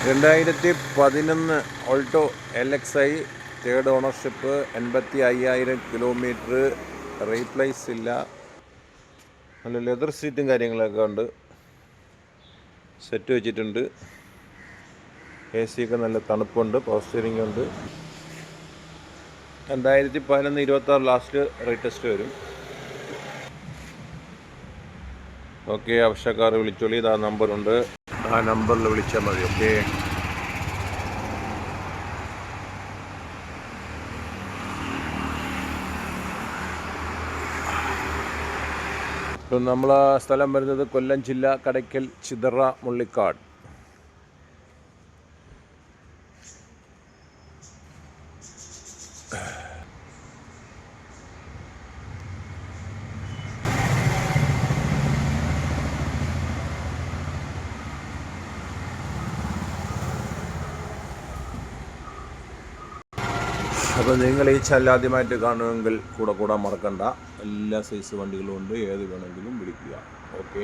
2011 Alto LXi third ownership, 85,000 kilometre, replace ഇല്ല. നല്ല leather സീറ്റും കാര്യങ്ങളൊക്കെ ഉണ്ട്, സെറ്റ് വെച്ചിട്ടുണ്ട്. AC ഒക്കെ നല്ല തണുപ്പുണ്ട്, പവർ സ്റ്റിയറിംഗ് ഉണ്ട്. 2011 26 ലാസ്റ്റ് റീടെസ്റ്റ് വരും. ഓക്കെ, ആവശ്യക്കാർ വിളിച്ചോളി. ഇതാ നമ്പറുണ്ട്, ആ നമ്പറിൽ വിളിച്ചാൽ മതി. ഓക്കെ, ഇപ്പം നമ്മളെ സ്ഥലം വരുന്നത് കൊല്ലം ജില്ല, കടയ്ക്കൽ, ചിതറ, മുള്ളിക്കാട്. അപ്പോൾ നിങ്ങൾ ഈ ചാനൽ ആദ്യമായിട്ട് കാണുമെങ്കിൽ കൂടെ കൂടാൻ മറക്കണ്ട. എല്ലാ സൈസ് വണ്ടികളും ഉണ്ട്, ഏത് വേണമെങ്കിലും വിളിക്കുക. ഓക്കെ.